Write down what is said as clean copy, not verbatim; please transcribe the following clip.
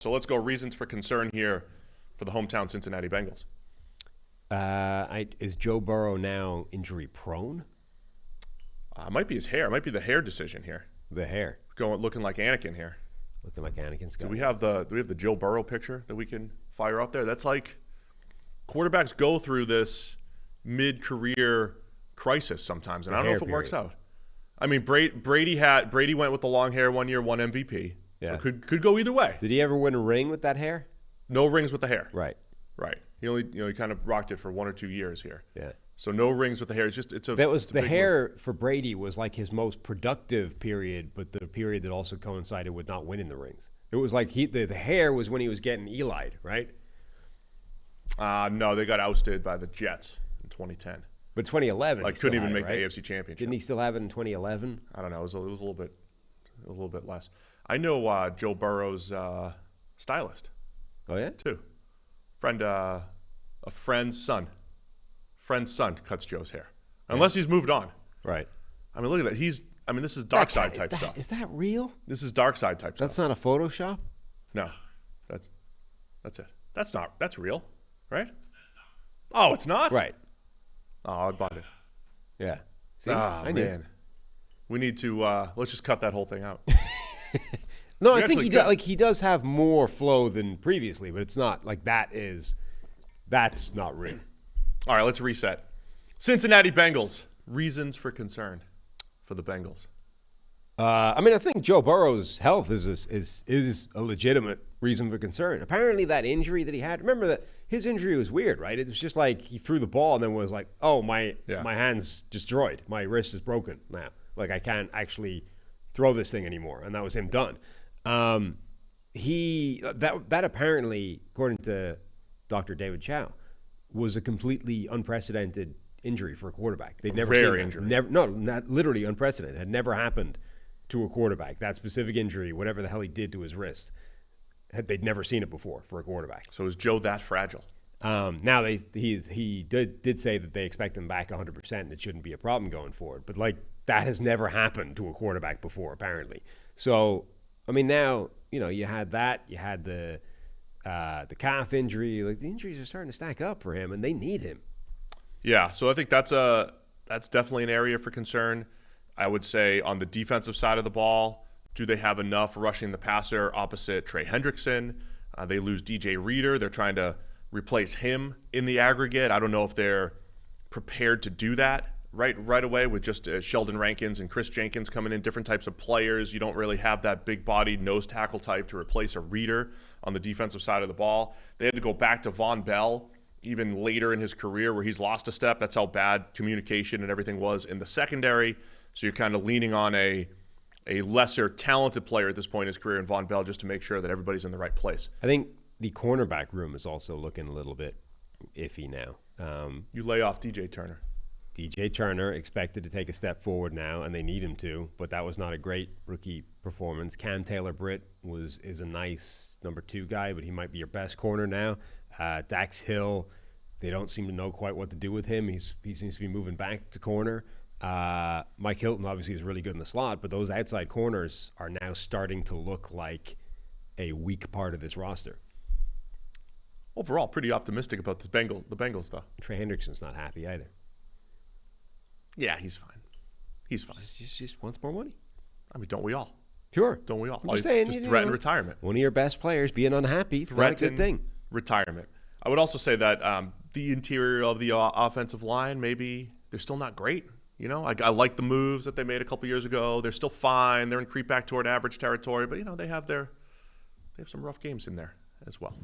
So let's go reasons for concern here for the hometown Cincinnati Bengals. Is Joe Burrow now injury prone? It might be his hair. It might be the hair decision here. The hair. Looking like Anakin here. Looking like Anakin Skywalker. Do we have the Joe Burrow picture that we can fire up there? That's like quarterbacks go through this mid-career crisis sometimes, and I don't know if it works out. I mean, Brady went with the long hair one year, won MVP. Yeah. So could go either way. Did he ever win a ring with that hair? No rings with the hair. Right. He only he kind of rocked it for 1 or 2 years here. Yeah. So no rings with the hair. The hair for Brady was like his most productive period, but the period that also coincided with not winning the rings. It was like the hair was when he was getting Eli'd, right? No, they got ousted by the Jets in 2010. But 2011, couldn't even make the AFC Championship. Didn't he still have it in 2011? I don't know. It was a little bit less. I know Joe Burrow's stylist. Oh yeah, too. A friend's son. Friend's son cuts Joe's hair, unless he's moved on. Right. I mean, look at that. This is dark side type stuff. Is that real? This is dark side type stuff. That's not a Photoshop? No, that's it. That's real, right? Oh, it's not? Right. Oh, I bought it. Yeah. See, I knew. Man. We need to let's just cut that whole thing out. No, I think he does have more flow than previously, but it's not like that's not real. All right, let's reset. Cincinnati Bengals. Reasons for concern for the Bengals. I think Joe Burrow's health is a legitimate reason for concern. Apparently, that injury that he had. Remember that his injury was weird, right? It was just like he threw the ball and then was like, "Oh, my hand's destroyed. My wrist is broken now. Like I can't actually throw this thing anymore." And that was him done. That apparently, according to Dr. David Chow, was a completely unprecedented injury for a quarterback. They'd never rare seen injury. Not literally unprecedented. Had never happened to a quarterback. That specific injury, whatever the hell he did to his wrist, they'd never seen it before for a quarterback. So is Joe that fragile? Now he did say that they expect him back 100%, and it shouldn't be a problem going forward. But that has never happened to a quarterback before, apparently. So now you had that, you had the calf injury. The injuries are starting to stack up for him, and they need him. Yeah, so I think that's definitely an area for concern. I would say on the defensive side of the ball, do they have enough rushing the passer opposite Trey Hendrickson? They lose DJ Reader. They're trying to replace him in the aggregate. I don't know if they're prepared to do that right away with just Sheldon Rankins and Chris Jenkins coming in, different types of players. You don't really have that big-bodied nose tackle type to replace a Reader on the defensive side of the ball. They had to go back to Von Bell even later in his career where he's lost a step. That's how bad communication and everything was in the secondary. So you're kind of leaning on a lesser talented player at this point in his career in Von Bell just to make sure that everybody's in the right place. I think the cornerback room is also looking a little bit iffy now. You lay off DJ Turner. DJ Turner expected to take a step forward now, and they need him to, but that was not a great rookie performance. Cam Taylor-Britt is a nice number 2 guy, but he might be your best corner now. Dax Hill, they don't seem to know quite what to do with him. He seems to be moving back to corner. Mike Hilton obviously is really good in the slot, but those outside corners are now starting to look like a weak part of this roster. Overall, pretty optimistic about the Bengals, though. Trey Hendrickson's not happy either. Yeah, he's fine. He just wants more money. I mean, don't we all? Sure. Don't we all? I'm just saying, just threaten retirement. One of your best players being unhappy is not a good thing. Retirement. I would also say that the interior of the offensive line, maybe they're still not great. I like the moves that they made a couple years ago. They're still fine. They're in creep back toward average territory, but they have some rough games in there as well.